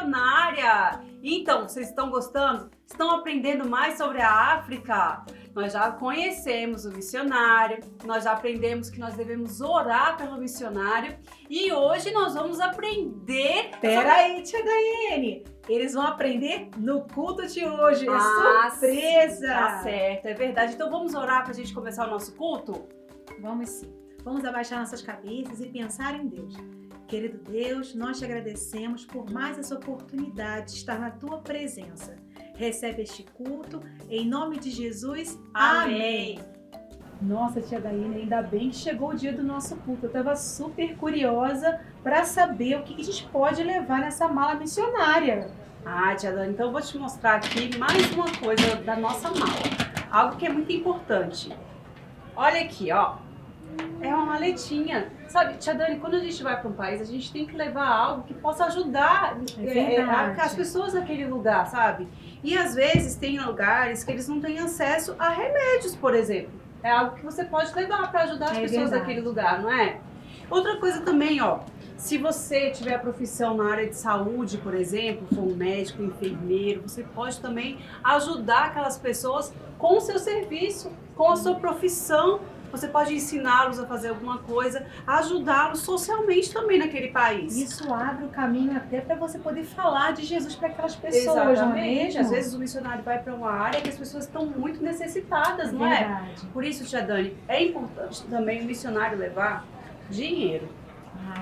missionária. Então, vocês estão gostando? Estão aprendendo mais sobre a África? Nós já conhecemos o missionário, nós já aprendemos que nós devemos orar pelo missionário e hoje nós vamos aprender... Peraí, tia Daiane, eles vão aprender no culto de hoje, é surpresa! Tá certo, é verdade. Então vamos orar para a gente começar o nosso culto? Vamos sim, vamos abaixar nossas cabeças e pensar em Deus. Querido Deus, nós te agradecemos por mais essa oportunidade de estar na tua presença. Recebe este culto, em nome de Jesus. Amém. Nossa, tia Daiane, ainda bem que chegou o dia do nosso culto. Eu estava super curiosa para saber o que a gente pode levar nessa mala missionária. Tia Dani, então eu vou te mostrar aqui mais uma coisa da nossa mala. Algo que é muito importante. Olha aqui, ó. É uma maletinha. Sabe, tia Dani, quando a gente vai para um país, a gente tem que levar algo que possa ajudar as pessoas naquele lugar, sabe? E às vezes tem lugares que eles não têm acesso a remédios, por exemplo. É algo que você pode levar para ajudar as pessoas daquele lugar, não é? Outra coisa também, ó. Se você tiver profissão na área de saúde, por exemplo, for um médico, um enfermeiro, você pode também ajudar aquelas pessoas com o seu serviço, com a sua profissão. Você pode ensiná-los a fazer alguma coisa, ajudá-los socialmente também naquele país. Isso abre o caminho até para você poder falar de Jesus para aquelas pessoas, exatamente. Não é mesmo? Às vezes o missionário vai para uma área que as pessoas estão muito necessitadas, não é? Verdade. Por isso, tia Dani, é importante também o missionário levar dinheiro.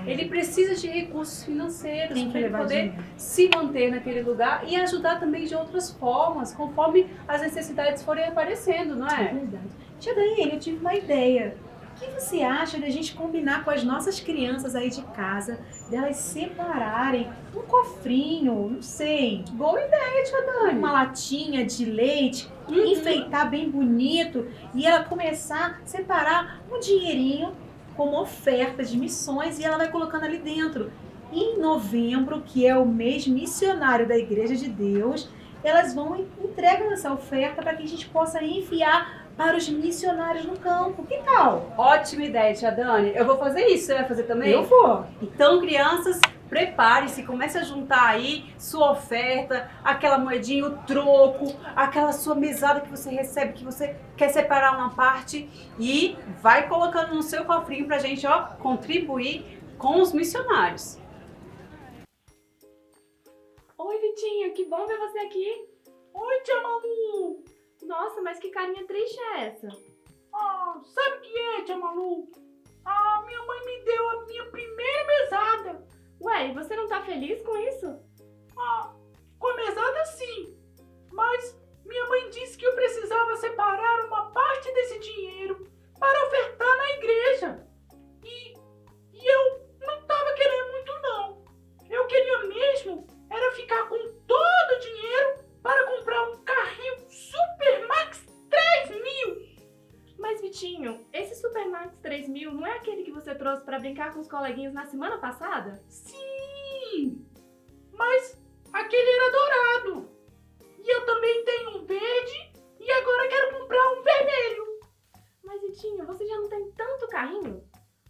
Ele precisa de recursos financeiros para ele poder se manter naquele lugar e ajudar também de outras formas, conforme as necessidades forem aparecendo, não é? É verdade. Tia Daiane, eu tive uma ideia. O que você acha de a gente combinar com as nossas crianças aí de casa, delas separarem um cofrinho, não sei. Boa ideia, tia Dani. Uma latinha de leite, enfeitar bem bonito e ela começar a separar um dinheirinho como oferta de missões e ela vai colocando ali dentro. E em novembro, que é o mês missionário da Igreja de Deus, elas vão entregando essa oferta para que a gente possa enviar para os missionários no campo. Que tal? Ótima ideia, tia Dani. Eu vou fazer isso. Você vai fazer também? Eu vou. Então, crianças, prepare-se, comece a juntar aí sua oferta, aquela moedinha, o troco, aquela sua mesada que você recebe, que você quer separar uma parte e vai colocando no seu cofrinho pra gente, ó, contribuir com os missionários. Oi, Vitinho, que bom ver você aqui. Oi, tia Malu. Nossa, mas que carinha triste é essa? Sabe o que é, tia Malu? Minha mãe me deu a minha primeira mesada. Ué, e você não tá feliz com isso? Com a mesada sim, mas minha mãe disse que eu precisava separar uma parte desse dinheiro para ofertar na igreja. E eu não tava querendo muito não. Eu queria mesmo era ficar com todo o dinheiro para comprar um carrinho Supermax 3000. Mas Vitinho, esse Supermax 3000 não é aquele que você trouxe para brincar com os coleguinhas na semana passada? Sim, mas aquele era dourado. E eu também tenho um verde e agora quero comprar um vermelho. Mas Vitinho, você já não tem tanto carrinho?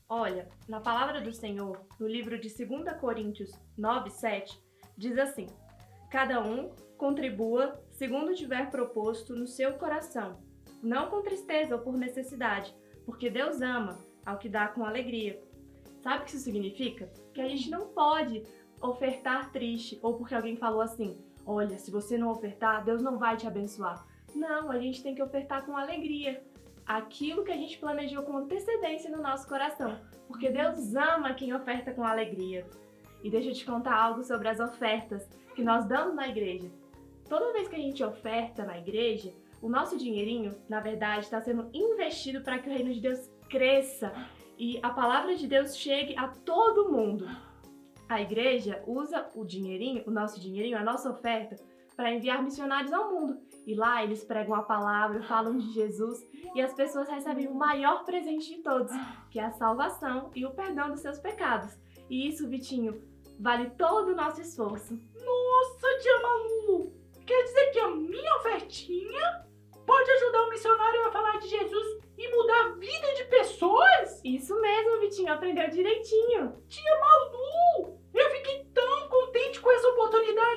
Olha, na palavra do Senhor, no livro de 2 Coríntios 9:7, diz assim: cada um contribua segundo tiver proposto no seu coração, não com tristeza ou por necessidade, porque Deus ama ao que dá com alegria. Sabe o que isso significa? Que a gente não pode ofertar triste ou porque alguém falou assim: olha, se você não ofertar, Deus não vai te abençoar. Não, a gente tem que ofertar com alegria. Aquilo que a gente planejou com antecedência no nosso coração, porque Deus ama quem oferta com alegria. E deixa eu te contar algo sobre as ofertas que nós damos na igreja. Toda vez que a gente oferta na igreja, o nosso dinheirinho, na verdade, está sendo investido para que o reino de Deus cresça e a palavra de Deus chegue a todo mundo. A igreja usa o dinheirinho, o nosso dinheirinho, a nossa oferta, para enviar missionários ao mundo. E lá eles pregam a palavra, falam de Jesus e as pessoas recebem o maior presente de todos, que é a salvação e o perdão dos seus pecados. E isso, Vitinho, vale todo o nosso esforço. Nossa, tia Malu! Quer dizer que a minha ofertinha pode ajudar o missionário a falar de Jesus e mudar a vida de pessoas? Isso mesmo, Vitinho, aprendeu direitinho. Tia Malu! Eu fiquei tão contente com essa oportunidade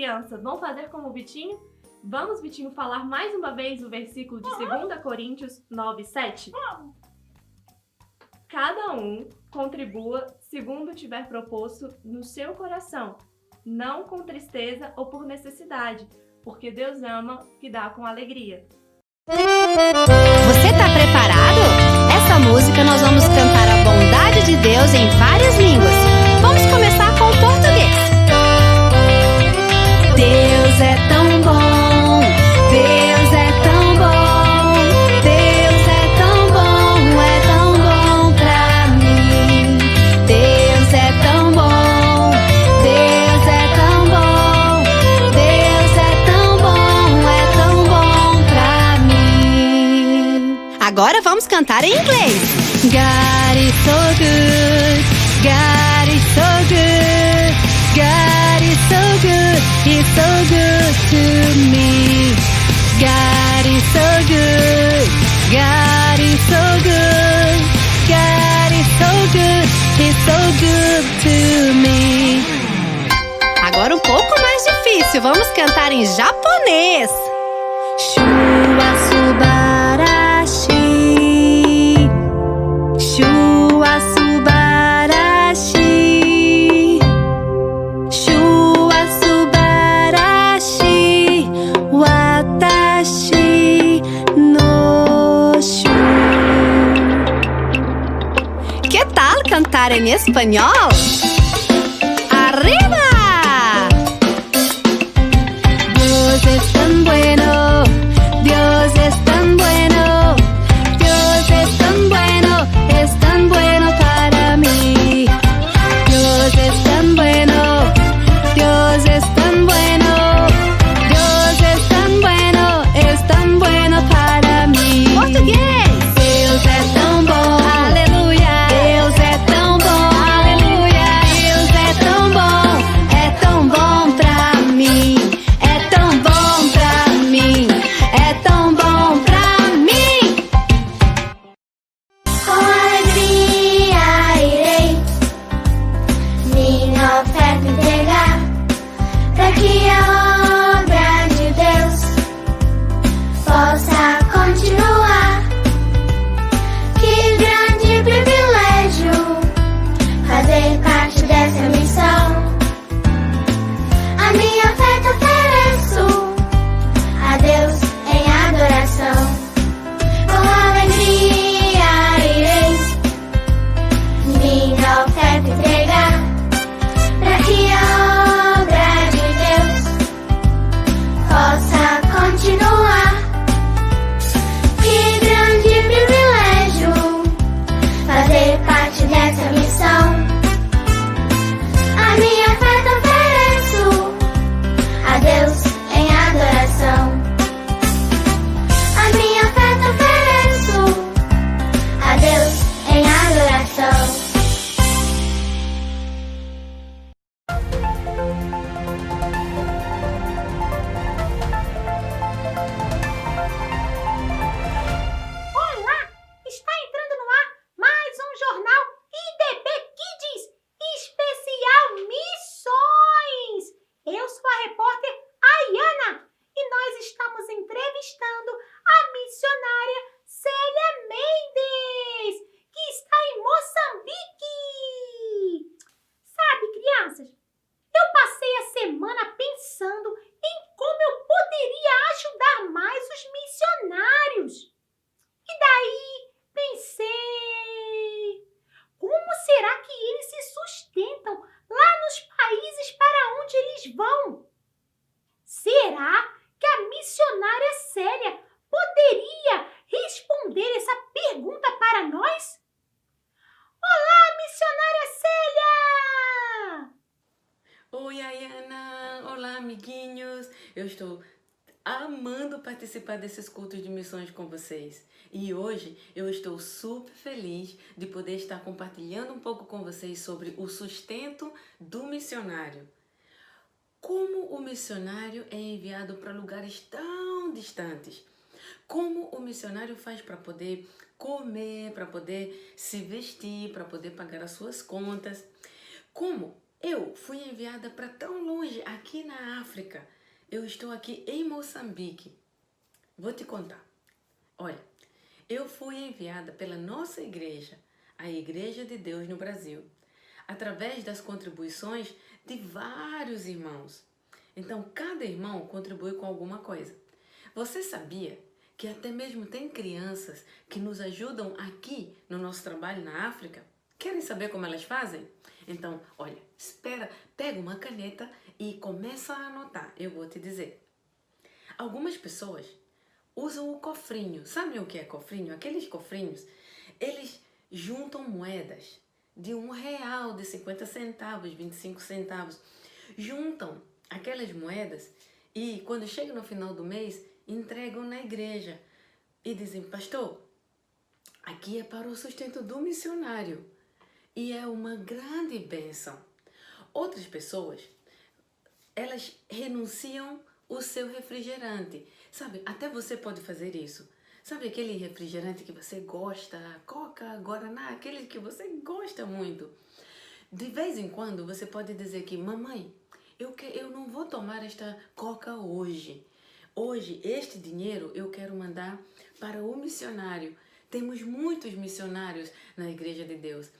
crianças vão fazer como o Vitinho? Vamos, Vitinho, falar mais uma vez o versículo de 2 Coríntios 9:7? Cada um contribua segundo tiver proposto no seu coração, não com tristeza ou por necessidade, porque Deus ama que dá com alegria. Você tá preparado? Essa música nós vamos cantar a bondade de Deus em várias línguas. Vamos começar com o português. Deus é tão bom, Deus é tão bom, Deus é tão bom pra mim. Deus é tão bom, Deus é tão bom, Deus é tão bom pra mim. Agora vamos cantar em inglês. God is so good, God is so good, God is so good, He's so good to me. God is so good, God is so good, God is so good, He's so good to me. Agora um pouco mais difícil, vamos cantar em japonês. Shua subarashi, Shua subarashi, Shua subarashi, watashi no shu. Que tal cantar em espanhol? Arriba! Dios es tan bueno, Dios es tan bueno, Dios es tan bueno para mí. Dios es tan bueno, Dios es tan bueno, Dios es tan bueno para mí. Português! Deus é tão bom, aleluia. Deus é tão bom, aleluia. Deus é tão bom pra mim. É tão bom pra mim, é tão bom pra mim. Com alegria irei minha oferta entregar, para que a obra de Deus possa continuar. Que grande privilégio fazer parte dessa missão. A minha oferta ofereço a Deus em adoração. Com alegria irei minha oferta entregar, para que a obra de Deus possa continuar. Que grande privilégio fazer parte dessa missão. A minha oferta ofereço a Deus em adoração. A minha oferta ofereço a Deus em adoração. Olá! Está entrando no ar mais um jornal IDB Kids Especial Missões! Eu sou a repórter Ayana e nós estamos entrevistando a missionária Célia Mendes, que está em Moçambique! Sabe, crianças, eu passei a semana pensando em como eu poderia ajudar mais os missionários. E daí pensei, como será que eles se sustentam lá nos países para onde eles vão? Será que a missionária Célia poderia responder essa pergunta para nós? Olá, missionária Célia! Oi, Ayana! Olá, amiguinhos! Eu estou amando participar desses cultos de missões com vocês. E hoje eu estou super feliz de poder estar compartilhando um pouco com vocês sobre o sustento do missionário. Como o missionário é enviado para lugares tão distantes. Como o missionário faz para poder comer, para poder se vestir, para poder pagar as suas contas. Como Eu fui enviada para tão longe, aqui na África. Eu estou aqui em Moçambique. Vou te contar. Olha, eu fui enviada pela nossa igreja, a Igreja de Deus no Brasil, através das contribuições de vários irmãos. Então, cada irmão contribui com alguma coisa. Você sabia que até mesmo tem crianças que nos ajudam aqui no nosso trabalho na África? Querem saber como elas fazem? Então, olha, pega uma caneta e começa a anotar. Eu vou te dizer. Algumas pessoas usam o cofrinho. Sabe o que é cofrinho? Aqueles cofrinhos, eles juntam moedas de R$1, de 50 centavos, 25 centavos. Juntam aquelas moedas e quando chega no final do mês, entregam na igreja e dizem: pastor, aqui é para o sustento do missionário. E é uma grande bênção. Outras pessoas, elas renunciam o seu refrigerante. Sabe, até você pode fazer isso. Sabe aquele refrigerante que você gosta, Coca, Guaraná, aquele que você gosta muito. De vez em quando você pode dizer que: mamãe, eu não vou tomar esta Coca hoje. Hoje, este dinheiro eu quero mandar para o missionário. Temos muitos missionários na Igreja de Deus.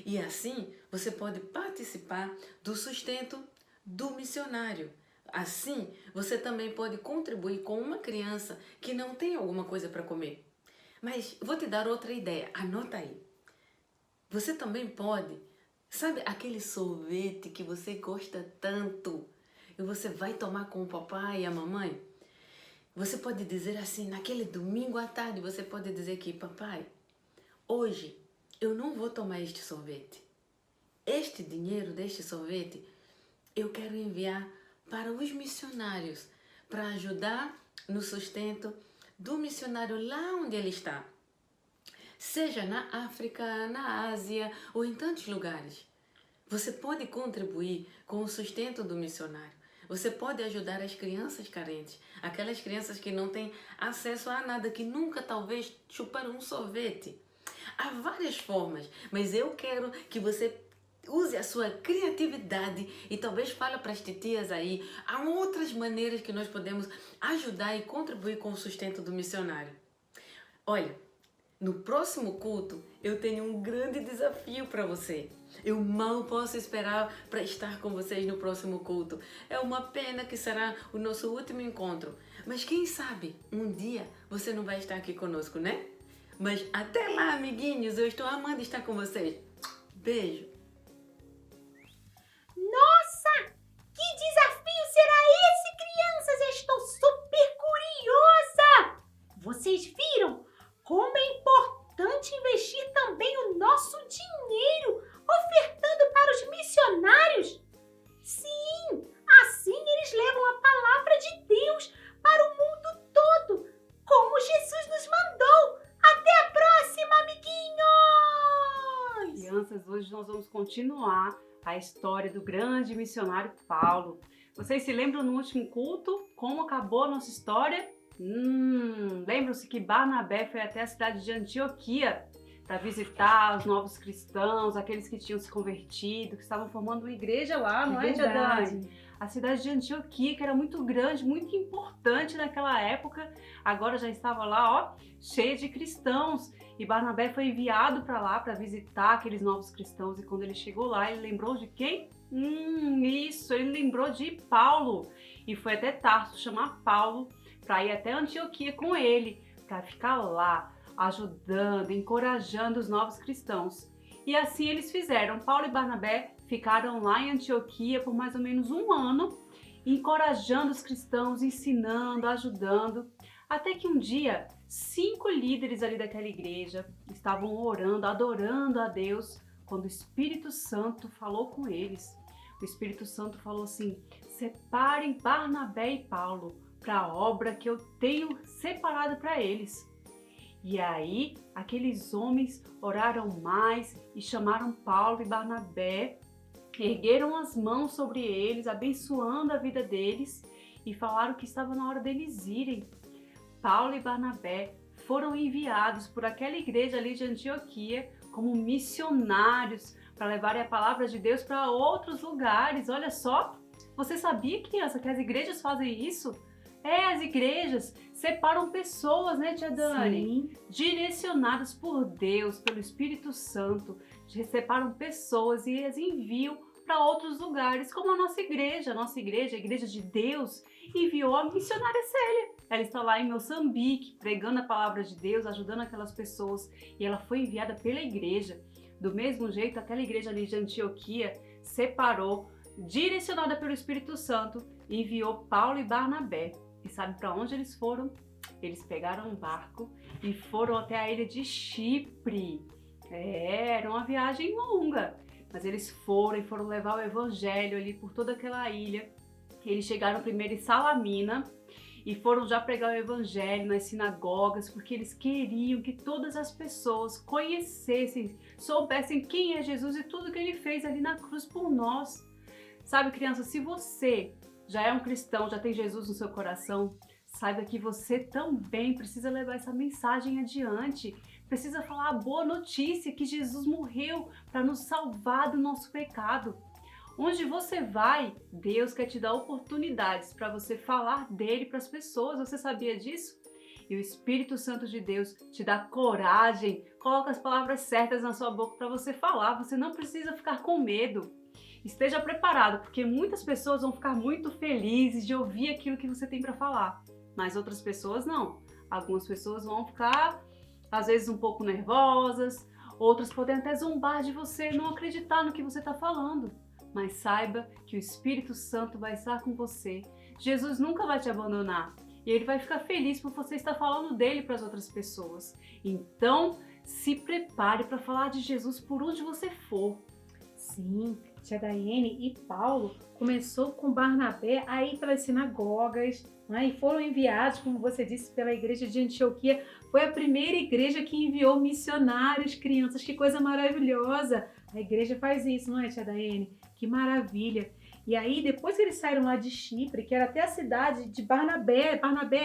E assim, você pode participar do sustento do missionário. Assim, você também pode contribuir com uma criança que não tem alguma coisa para comer. Mas vou te dar outra ideia, anota aí. Você também pode, sabe aquele sorvete que você gosta tanto e você vai tomar com o papai e a mamãe? Você pode dizer assim, naquele domingo à tarde, você pode dizer que: papai, hoje eu não vou tomar este sorvete. Este dinheiro deste sorvete eu quero enviar para os missionários, para ajudar no sustento do missionário lá onde ele está. Seja na África, na Ásia ou em tantos lugares. Você pode contribuir com o sustento do missionário. Você pode ajudar as crianças carentes, aquelas crianças que não têm acesso a nada, que nunca talvez chuparam um sorvete. Há várias formas, mas eu quero que você use a sua criatividade e talvez fale para as titias aí. Há outras maneiras que nós podemos ajudar e contribuir com o sustento do missionário. Olha, no próximo culto eu tenho um grande desafio para você. Eu mal posso esperar para estar com vocês no próximo culto. É uma pena que será o nosso último encontro. Mas quem sabe um dia você não vai estar aqui conosco, né? Mas até lá, amiguinhos, eu estou amando estar com vocês. Beijo! Nossa! Que desafio será esse, crianças? Estou super curiosa! Vocês viram como é importante investir também o nosso dinheiro ofertando para os missionários? Sim, assim eles levam a palavra de Deus para o mundo todo, como Jesus nos mandou. Até a próxima, amiguinhos! Crianças, hoje nós vamos continuar a história do grande missionário Paulo. Vocês se lembram no último culto como acabou a nossa história? Lembram-se que Barnabé foi até a cidade de Antioquia para visitar os novos cristãos, aqueles que tinham se convertido, que estavam formando uma igreja lá, não é, Tia Dani? A cidade de Antioquia, que era muito grande, muito importante naquela época, agora já estava lá, ó, cheia de cristãos. E Barnabé foi enviado para lá para visitar aqueles novos cristãos. E quando ele chegou lá, ele lembrou de quem? Isso, ele lembrou de Paulo. E foi até Tarso chamar Paulo para ir até Antioquia com ele, para ficar lá, ajudando, encorajando os novos cristãos. E assim eles fizeram. Paulo e Barnabé ficaram lá em Antioquia por mais ou menos um ano, encorajando os cristãos, ensinando, ajudando, até que um dia 5 líderes ali daquela igreja estavam orando, adorando a Deus, quando o Espírito Santo falou com eles. O Espírito Santo falou assim: separem Barnabé e Paulo para a obra que eu tenho separado para eles. E aí, aqueles homens oraram mais e chamaram Paulo e Barnabé, ergueram as mãos sobre eles, abençoando a vida deles e falaram que estava na hora deles irem. Paulo e Barnabé foram enviados por aquela igreja ali de Antioquia como missionários para levarem a palavra de Deus para outros lugares. Olha só, você sabia, criança, que as igrejas fazem isso? As igrejas separam pessoas, né, tia Dani? Sim. Direcionadas por Deus, pelo Espírito Santo. Separam pessoas e as enviam para outros lugares, como a nossa igreja. A igreja de Deus, enviou a missionária Célia. Ela está lá em Moçambique, pregando a palavra de Deus, ajudando aquelas pessoas. E ela foi enviada pela igreja. Do mesmo jeito, aquela igreja ali de Antioquia separou, direcionada pelo Espírito Santo, e enviou Paulo e Barnabé. E sabe para onde eles foram? Eles pegaram um barco e foram até a ilha de Chipre. Era uma viagem longa, mas eles foram levar o evangelho ali por toda aquela ilha. Eles chegaram primeiro em Salamina e foram já pregar o evangelho nas sinagogas, porque eles queriam que todas as pessoas conhecessem, soubessem quem é Jesus e tudo que ele fez ali na cruz por nós. Sabe, criança, se você já é um cristão, já tem Jesus no seu coração, saiba que você também precisa levar essa mensagem adiante. Precisa falar a boa notícia que Jesus morreu para nos salvar do nosso pecado. Onde você vai, Deus quer te dar oportunidades para você falar dele para as pessoas. Você sabia disso? E o Espírito Santo de Deus te dá coragem, coloca as palavras certas na sua boca para você falar. Você não precisa ficar com medo. Esteja preparado, porque muitas pessoas vão ficar muito felizes de ouvir aquilo que você tem para falar, mas outras pessoas não. Algumas pessoas vão ficar, às vezes, um pouco nervosas, outras podem até zombar de você, não acreditar no que você está falando. Mas saiba que o Espírito Santo vai estar com você. Jesus nunca vai te abandonar e ele vai ficar feliz por você estar falando dele para as outras pessoas. Então, se prepare para falar de Jesus por onde você for. Sim, tia Daiane e Paulo começou com Barnabé a ir pelas sinagogas, né, e foram enviados, como você disse, pela igreja de Antioquia. Foi a primeira igreja que enviou missionários, crianças. Que coisa maravilhosa! A igreja faz isso, não é, tia Daiane? Que maravilha! E aí, depois que eles saíram lá de Chipre, que era até a cidade de Barnabé,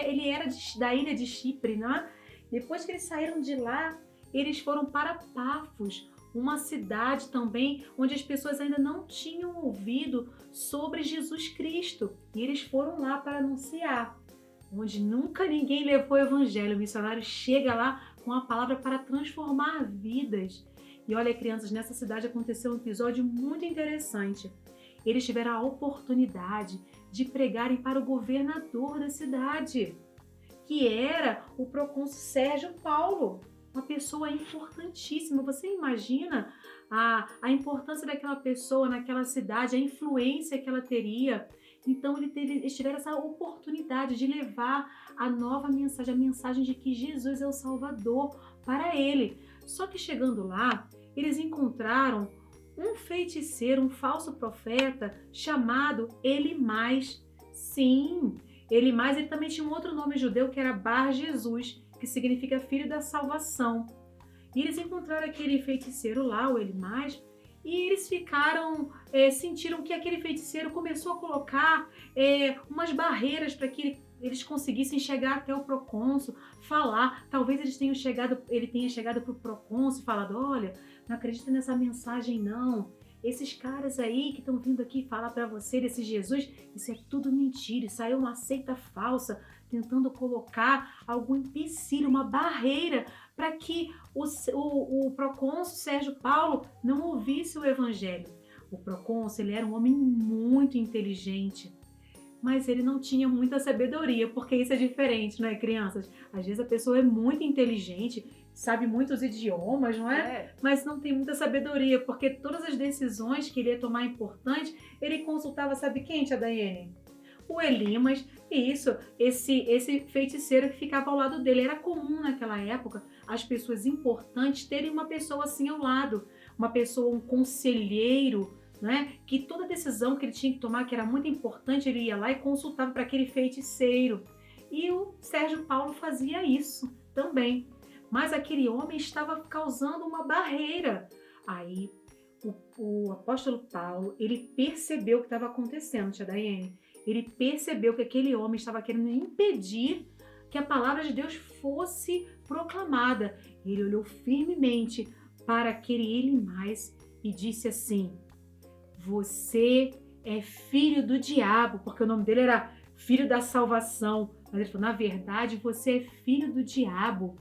ele era da ilha de Chipre, né? Depois que eles saíram de lá, eles foram para Pafos, uma cidade também onde as pessoas ainda não tinham ouvido sobre Jesus Cristo. E eles foram lá para anunciar, onde nunca ninguém levou o evangelho. O missionário chega lá com a palavra para transformar vidas. E olha, crianças, nessa cidade aconteceu um episódio muito interessante. Eles tiveram a oportunidade de pregarem para o governador da cidade, que era o procônsul Sérgio Paulo. Uma pessoa importantíssima. Você imagina a importância daquela pessoa naquela cidade, a influência que ela teria. Então eles tiveram essa oportunidade de levar a nova mensagem, a mensagem de que Jesus é o Salvador para ele. Só que chegando lá, eles encontraram um feiticeiro, um falso profeta chamado Elimás. Sim, Elimás, ele também tinha um outro nome judeu que era Bar Jesus, que significa filho da salvação. E eles encontraram aquele feiticeiro lá, o Elimás, e eles sentiram que aquele feiticeiro começou a colocar umas barreiras para que eles conseguissem chegar até o procônsul, falar. Talvez ele tenha chegado para o procônsul e falado: olha, não acredita nessa mensagem não. Esses caras aí que estão vindo aqui falar para você desse Jesus, isso é tudo mentira, isso aí é uma seita falsa, tentando colocar algum empecilho, uma barreira, para que o procônsul Sérgio Paulo não ouvisse o evangelho. O procônsul, ele era um homem muito inteligente, mas ele não tinha muita sabedoria, porque isso é diferente, não é, crianças? Às vezes a pessoa é muito inteligente, sabe muitos idiomas, não é? Mas não tem muita sabedoria, porque todas as decisões que ele ia tomar importantes, ele consultava, sabe quem, tia Daiane? O Elimas, esse feiticeiro que ficava ao lado dele. Era comum naquela época as pessoas importantes terem uma pessoa assim ao lado, uma pessoa, um conselheiro, né? Que toda decisão que ele tinha que tomar, que era muito importante, ele ia lá e consultava para aquele feiticeiro. E o Sérgio Paulo fazia isso também. Mas aquele homem estava causando uma barreira. Aí o apóstolo Paulo, ele percebeu o que estava acontecendo, tia Daiane. Ele percebeu que aquele homem estava querendo impedir que a palavra de Deus fosse proclamada. Ele olhou firmemente para aquele Elimás e disse assim: você é filho do diabo, porque o nome dele era filho da salvação. Mas ele falou: na verdade, você é filho do diabo.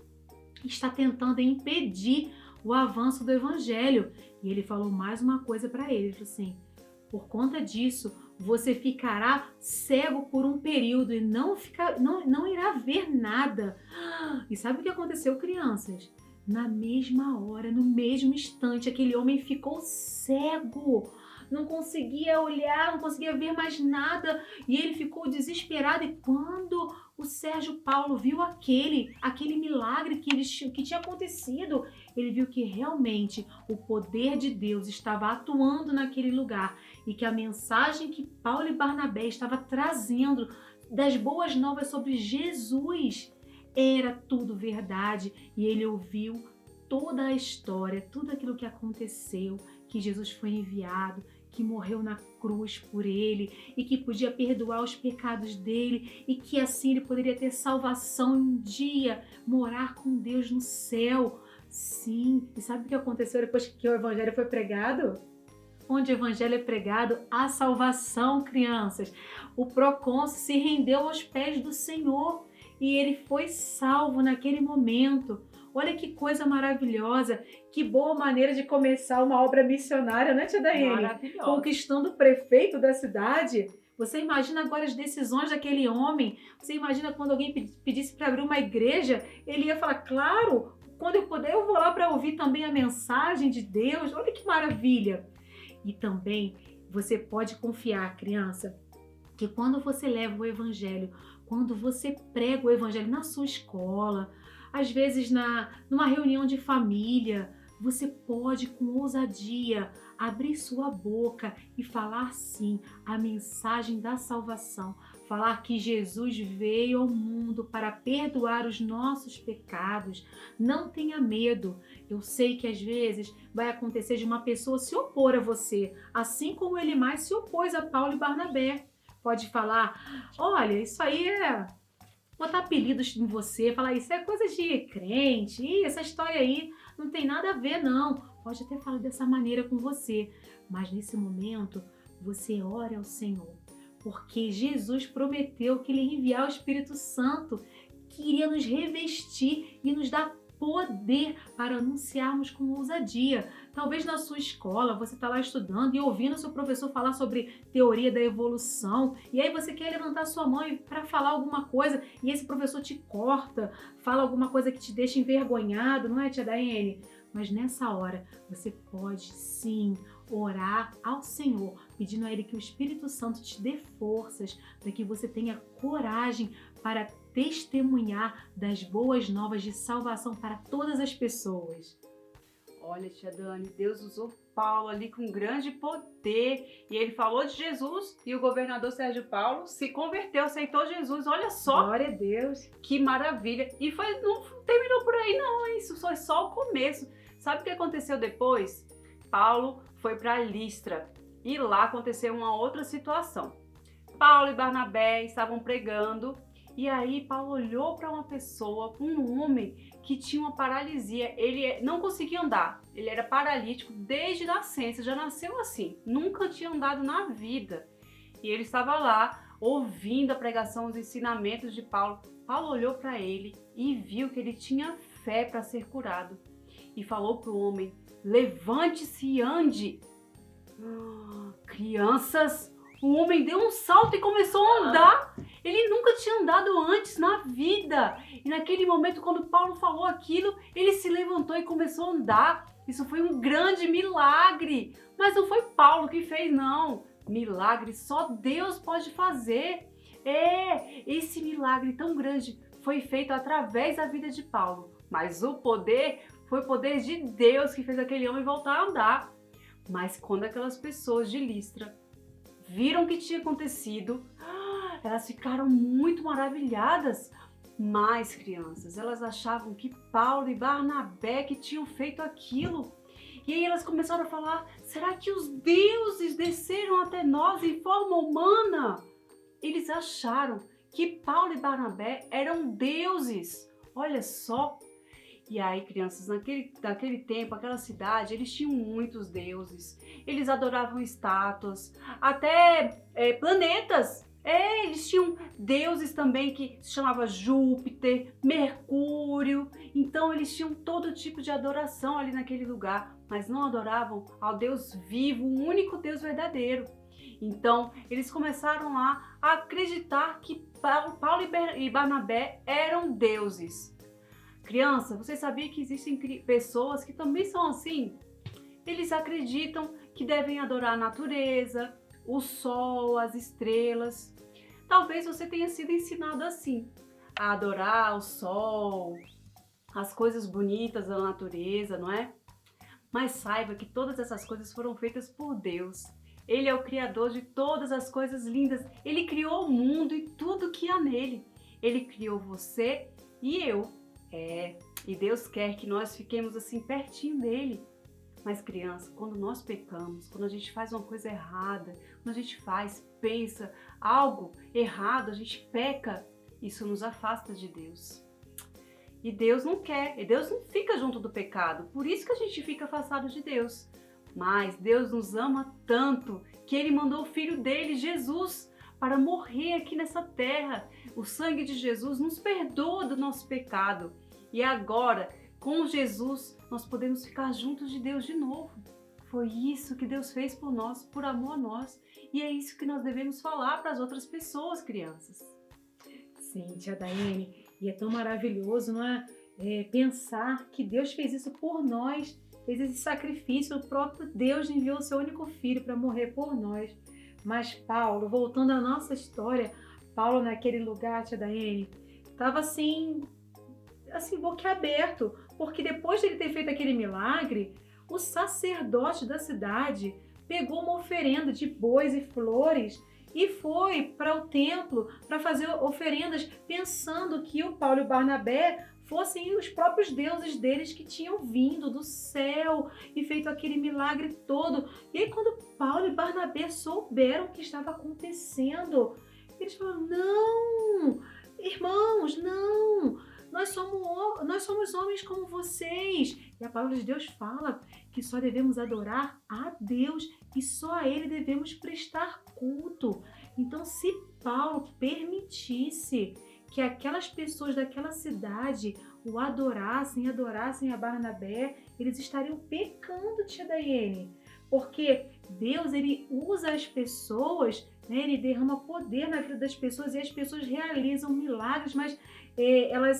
Está tentando impedir o avanço do evangelho. E ele falou mais uma coisa para ele. Ele falou assim: por conta disso, você ficará cego por um período e não irá ver nada. E sabe o que aconteceu, crianças? Na mesma hora, no mesmo instante, aquele homem ficou cego. Não conseguia olhar, não conseguia ver mais nada. E ele ficou desesperado. E quando o Sérgio Paulo viu aquele milagre que tinha acontecido, ele viu que realmente o poder de Deus estava atuando naquele lugar. E que a mensagem que Paulo e Barnabé estavam trazendo das boas novas sobre Jesus era tudo verdade. E ele ouviu toda a história, tudo aquilo que aconteceu, que Jesus foi enviado, que morreu na cruz por ele e que podia perdoar os pecados dele e que assim ele poderia ter salvação e um dia morar com Deus no céu. Sim, e sabe o que aconteceu depois que o evangelho foi pregado? Onde o evangelho é pregado, há salvação, crianças. O procônsul se rendeu aos pés do Senhor e ele foi salvo naquele momento. Olha que coisa maravilhosa, que boa maneira de começar uma obra missionária, né, tia Daiane? Maravilhosa. Conquistando o prefeito da cidade. Você imagina agora as decisões daquele homem? Você imagina quando alguém pedisse para abrir uma igreja, ele ia falar: claro, quando eu puder eu vou lá para ouvir também a mensagem de Deus. Olha que maravilha. E também você pode confiar, criança, que quando você leva o evangelho, quando você prega o evangelho na sua escola, às vezes numa reunião de família, você pode com ousadia abrir sua boca e falar sim a mensagem da salvação. Falar que Jesus veio ao mundo para perdoar os nossos pecados. Não tenha medo. Eu sei que às vezes vai acontecer de uma pessoa se opor a você, assim como ele mais se opôs a Paulo e Barnabé. Pode falar: olha, isso aí é botar apelidos em você, falar: isso é coisa de crente, essa história aí não tem nada a ver não. Pode até falar dessa maneira com você, mas nesse momento você ore ao Senhor, porque Jesus prometeu que ele ia enviar o Espírito Santo, que iria nos revestir e nos dar poder para anunciarmos com ousadia. Talvez na sua escola você está lá estudando e ouvindo seu professor falar sobre teoria da evolução, e aí você quer levantar sua mão para falar alguma coisa e esse professor te corta, fala alguma coisa que te deixa envergonhado, não é, tia Daiane? Mas nessa hora você pode sim orar ao Senhor, pedindo a Ele que o Espírito Santo te dê forças para que você tenha coragem para testemunhar das boas novas de salvação para todas as pessoas. Olha, tia Dani, Deus usou Paulo ali com grande poder e ele falou de Jesus e o governador Sérgio Paulo se converteu, aceitou Jesus. Olha só, Glória a Deus. que maravilha. E não terminou por aí não, isso foi só o começo. Sabe o que aconteceu depois? Paulo foi para Listra e lá aconteceu uma outra situação. Paulo e Barnabé estavam pregando e aí Paulo olhou para uma pessoa, um homem que tinha uma paralisia. Ele não conseguia andar, ele era paralítico desde nascença, já nasceu assim, nunca tinha andado na vida. E ele estava lá ouvindo a pregação, os ensinamentos de Paulo. Paulo olhou para ele e viu que ele tinha fé para ser curado. E falou para o homem: levante-se e ande. Crianças, o homem deu um salto e começou a andar. Ele nunca tinha andado antes na vida. E naquele momento, quando Paulo falou aquilo, ele se levantou e começou a andar. Isso foi um grande milagre. Mas não foi Paulo que fez, não. Milagre só Deus pode fazer. Esse milagre tão grande foi feito através da vida de Paulo. Mas o poder foi o poder de Deus que fez aquele homem voltar a andar. Mas quando aquelas pessoas de Listra viram o que tinha acontecido, elas ficaram muito maravilhadas. Mas, crianças, elas achavam que Paulo e Barnabé que tinham feito aquilo. E aí elas começaram a falar: será que os deuses desceram até nós em forma humana? Eles acharam que Paulo e Barnabé eram deuses. Olha só. E aí, crianças, naquele tempo, aquela cidade, eles tinham muitos deuses. Eles adoravam estátuas, até planetas. Eles tinham deuses também que se chamava Júpiter, Mercúrio. Então, eles tinham todo tipo de adoração ali naquele lugar, mas não adoravam ao Deus vivo, o único Deus verdadeiro. Então, eles começaram lá a acreditar que Paulo e Barnabé eram deuses. Criança, você sabia que existem pessoas que também são assim? Eles acreditam que devem adorar a natureza, o sol, as estrelas. Talvez você tenha sido ensinado assim, a adorar o sol, as coisas bonitas da natureza, não é? Mas saiba que todas essas coisas foram feitas por Deus. Ele é o Criador de todas as coisas lindas. Ele criou o mundo e tudo que há nele. Ele criou você e eu. E Deus quer que nós fiquemos assim pertinho dele. Mas criança, quando nós pecamos, quando a gente faz uma coisa errada, quando a gente pensa algo errado, a gente peca, isso nos afasta de Deus. E Deus não quer, e Deus não fica junto do pecado, por isso que a gente fica afastado de Deus. Mas Deus nos ama tanto que Ele mandou o Filho dele, Jesus, para morrer aqui nessa terra. O sangue de Jesus nos perdoa do nosso pecado. E agora, com Jesus, nós podemos ficar juntos de Deus de novo. Foi isso que Deus fez por nós, por amor a nós. E é isso que nós devemos falar para as outras pessoas, crianças. Sim, tia Daiane, e é tão maravilhoso, não é? Pensar que Deus fez isso por nós, fez esse sacrifício, o próprio Deus enviou o seu único filho para morrer por nós. Mas Paulo, voltando à nossa história, Paulo naquele lugar, tia Daiane, estava assim boquiaberto, porque depois de ele ter feito aquele milagre, o sacerdote da cidade pegou uma oferenda de bois e flores e foi para o templo para fazer oferendas, pensando que o Paulo e o Barnabé fossem os próprios deuses deles que tinham vindo do céu e feito aquele milagre todo. E aí, quando Paulo e Barnabé souberam o que estava acontecendo, eles falaram: não, irmãos, não, nós somos homens como vocês. E a palavra de Deus fala que só devemos adorar a Deus e só a Ele devemos prestar culto. Então, se Paulo permitisse que aquelas pessoas daquela cidade o adorassem a Barnabé, eles estariam pecando, tia Daiane. Porque Deus, Ele usa as pessoas, né? Ele derrama poder na vida das pessoas e as pessoas realizam milagres, mas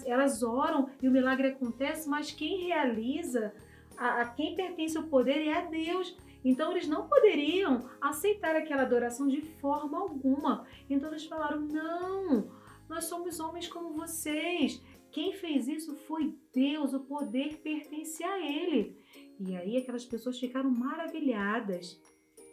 elas oram e o milagre acontece, mas quem realiza, a quem pertence o poder é a Deus. Então eles não poderiam aceitar aquela adoração de forma alguma. Então eles falaram: não, nós somos homens como vocês. Quem fez isso foi Deus, o poder pertence a Ele. E aí aquelas pessoas ficaram maravilhadas.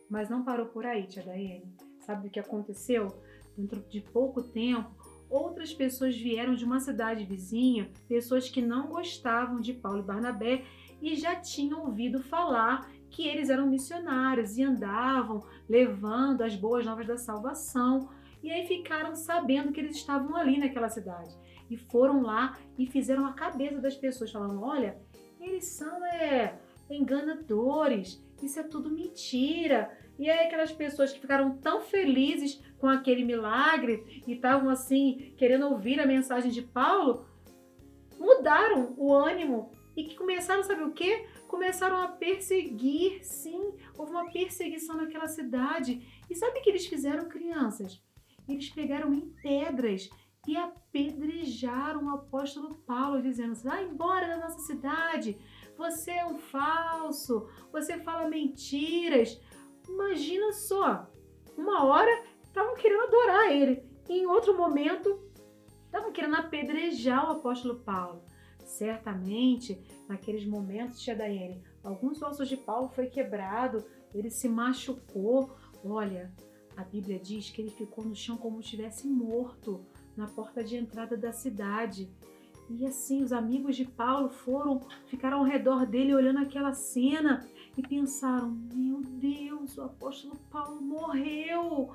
Mas não parou por aí, tia Daiane. Sabe o que aconteceu? Dentro de pouco tempo, outras pessoas vieram de uma cidade vizinha, pessoas que não gostavam de Paulo e Barnabé e já tinham ouvido falar que eles eram missionários e andavam levando as boas novas da salvação. E aí ficaram sabendo que eles estavam ali naquela cidade. E foram lá e fizeram a cabeça das pessoas, falando: olha, eles são enganadores, isso é tudo mentira. E aí aquelas pessoas que ficaram tão felizes com aquele milagre e estavam assim, querendo ouvir a mensagem de Paulo, mudaram o ânimo e que começaram, sabe o quê? Começaram a perseguir, sim, houve uma perseguição naquela cidade. E sabe o que eles fizeram, crianças? Eles pegaram em pedras e apedrejaram o apóstolo Paulo, dizendo: vai embora da nossa cidade, você é um falso, você fala mentiras. Imagina só, uma hora estavam querendo adorar ele, e em outro momento estavam querendo apedrejar o apóstolo Paulo. Certamente, naqueles momentos, tia Daiane, alguns ossos de Paulo foi quebrado, ele se machucou. Olha, a Bíblia diz que ele ficou no chão como se estivesse morto, na porta de entrada da cidade. E assim, os amigos de Paulo ficaram ao redor dele olhando aquela cena e pensaram: meu Deus, o apóstolo Paulo morreu,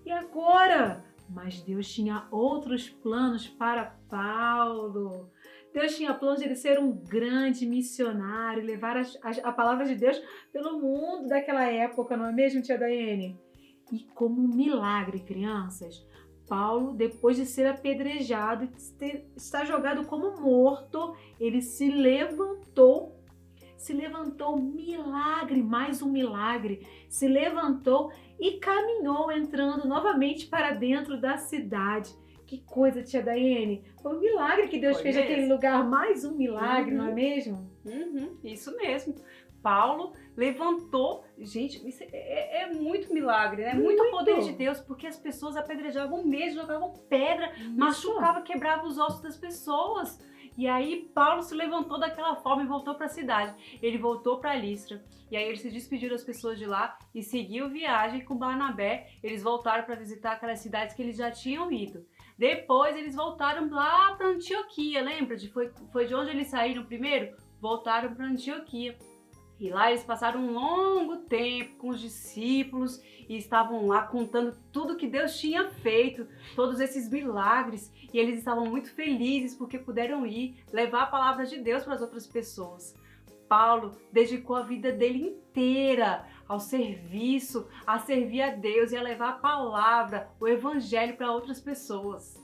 e agora? Mas Deus tinha outros planos para Paulo. Deus tinha planos de ele ser um grande missionário, levar a palavra de Deus pelo mundo daquela época, não é mesmo, tia Daiane? E como um milagre, crianças, Paulo, depois de ser apedrejado e estar jogado como morto, ele se levantou, milagre, mais um milagre, se levantou e caminhou, entrando novamente para dentro da cidade. Que coisa, tia Daiane, foi um milagre que Deus fez naquele lugar, mais um milagre, não é mesmo? Isso mesmo. Paulo levantou, gente, isso é muito milagre, né? Muito poder de Deus, porque as pessoas apedrejavam mesmo, jogavam pedra, machucavam, quebravam os ossos das pessoas. E aí Paulo se levantou daquela forma e voltou para a cidade. Ele voltou para Listra. E aí ele se despediu das pessoas de lá e seguiu viagem com Barnabé. Eles voltaram para visitar aquelas cidades que eles já tinham ido. Depois eles voltaram lá para Antioquia, lembra? Foi de onde eles saíram primeiro? Voltaram para Antioquia. E lá eles passaram um longo tempo com os discípulos e estavam lá contando tudo que Deus tinha feito, todos esses milagres. E eles estavam muito felizes porque puderam ir levar a palavra de Deus para as outras pessoas. Paulo dedicou a vida dele inteira ao serviço, a servir a Deus e a levar a palavra, o evangelho para outras pessoas.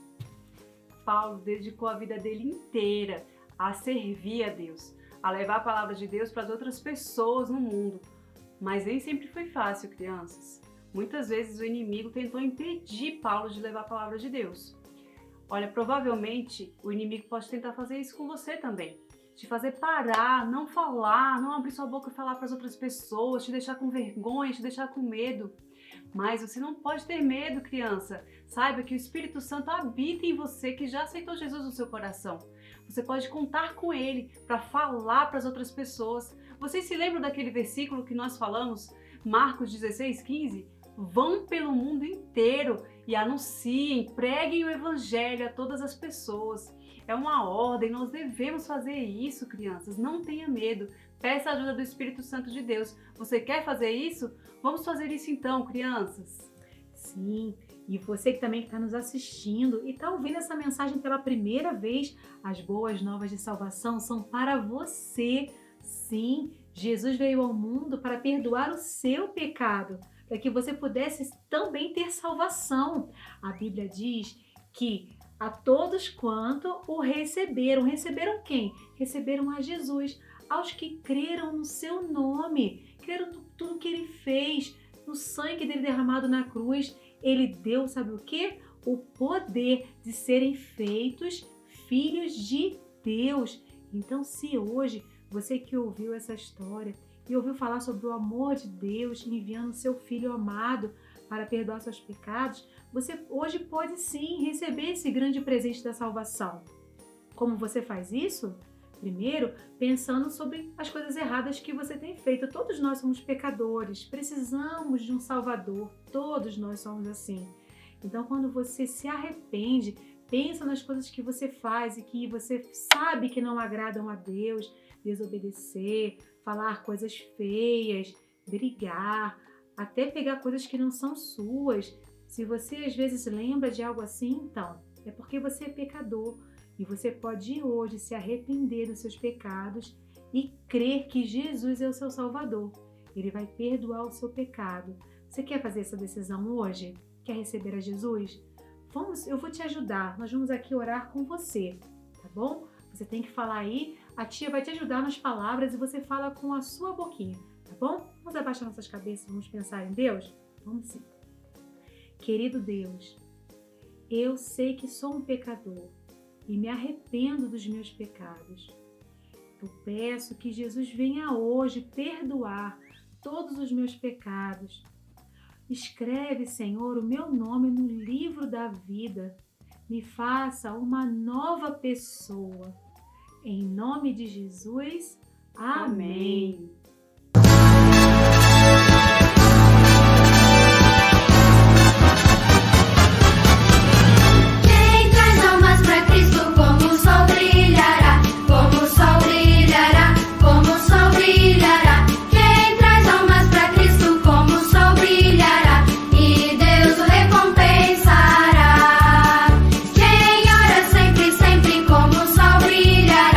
Paulo dedicou a vida dele inteira a servir a Deus, a levar a palavra de Deus para as outras pessoas no mundo. Mas nem sempre foi fácil, crianças. Muitas vezes o inimigo tentou impedir Paulo de levar a palavra de Deus. Olha, provavelmente o inimigo pode tentar fazer isso com você também. Te fazer parar, não falar, não abrir sua boca e falar para as outras pessoas, te deixar com vergonha, te deixar com medo. Mas você não pode ter medo, criança. Saiba que o Espírito Santo habita em você, que já aceitou Jesus no seu coração. Você pode contar com Ele para falar para as outras pessoas. Vocês se lembram daquele versículo que nós falamos? Marcos 16:15? Vão pelo mundo inteiro e anunciem, preguem o Evangelho a todas as pessoas. É uma ordem, nós devemos fazer isso, crianças. Não tenha medo. Peça a ajuda do Espírito Santo de Deus. Você quer fazer isso? Vamos fazer isso então, crianças. Sim, e você que também está nos assistindo e está ouvindo essa mensagem pela primeira vez, as boas novas de salvação são para você. Sim, Jesus veio ao mundo para perdoar o seu pecado, para que você pudesse também ter salvação. A Bíblia diz que a todos quanto o receberam. Receberam quem? Receberam a Jesus. Aos que creram no seu nome, creram em tudo que ele fez, no sangue dele derramado na cruz. Ele deu, sabe o quê? O poder de serem feitos filhos de Deus. Então, se hoje você que ouviu essa história e ouviu falar sobre o amor de Deus enviando seu Filho amado para perdoar seus pecados, você hoje pode sim receber esse grande presente da salvação. Como você faz isso? Primeiro, pensando sobre as coisas erradas que você tem feito. Todos nós somos pecadores, precisamos de um Salvador. Todos nós somos assim. Então, quando você se arrepende, pensa nas coisas que você faz e que você sabe que não agradam a Deus, desobedecer, falar coisas feias, brigar, até pegar coisas que não são suas. Se você às vezes lembra de algo assim, então, é porque você é pecador. E você pode hoje se arrepender dos seus pecados e crer que Jesus é o seu Salvador. Ele vai perdoar o seu pecado. Você quer fazer essa decisão hoje? Quer receber a Jesus? Eu vou te ajudar. Nós vamos aqui orar com você, tá bom? Você tem que falar aí, a tia vai te ajudar nas palavras e você fala com a sua boquinha, tá bom? Vamos abaixar nossas cabeças, vamos pensar em Deus? Vamos sim. Querido Deus, eu sei que sou um pecador e me arrependo dos meus pecados. Eu peço que Jesus venha hoje perdoar todos os meus pecados. Escreve, Senhor, o meu nome no livro da vida. Me faça uma nova pessoa. Em nome de Jesus, amém. Quem traz almas pra Cristo, como o sol brilhará, como o sol brilhará, como o sol brilhará. Quem traz almas pra Cristo, como o sol brilhará, e Deus o recompensará. Quem ora sempre, sempre, como o sol brilhará.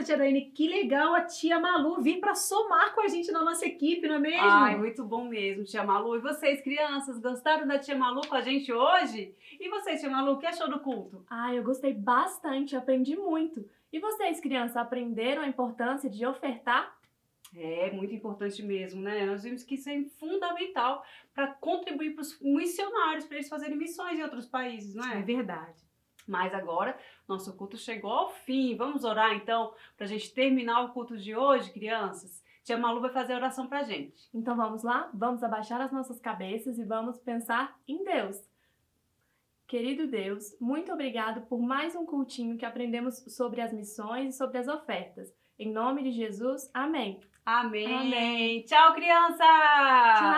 tia Daiane, que legal a tia Malu vir para somar com a gente na nossa equipe, não é mesmo? Ai, muito bom mesmo, tia Malu. E vocês, crianças, gostaram da tia Malu com a gente hoje? E vocês, tia Malu, o que achou do culto? Ah, eu gostei bastante, aprendi muito. E vocês, crianças, aprenderam a importância de ofertar? É muito importante mesmo, né? Nós vimos que isso é fundamental para contribuir para os missionários, para eles fazerem missões em outros países, não É é? verdade. Mas agora, nosso culto chegou ao fim. Vamos orar, então, para a gente terminar o culto de hoje, crianças? Tia Malu vai fazer a oração para a gente. Então vamos lá? Vamos abaixar as nossas cabeças e vamos pensar em Deus. Querido Deus, muito obrigado por mais um cultinho que aprendemos sobre as missões e sobre as ofertas. Em nome de Jesus, amém. Amém. Amém. Tchau, crianças! Tchau!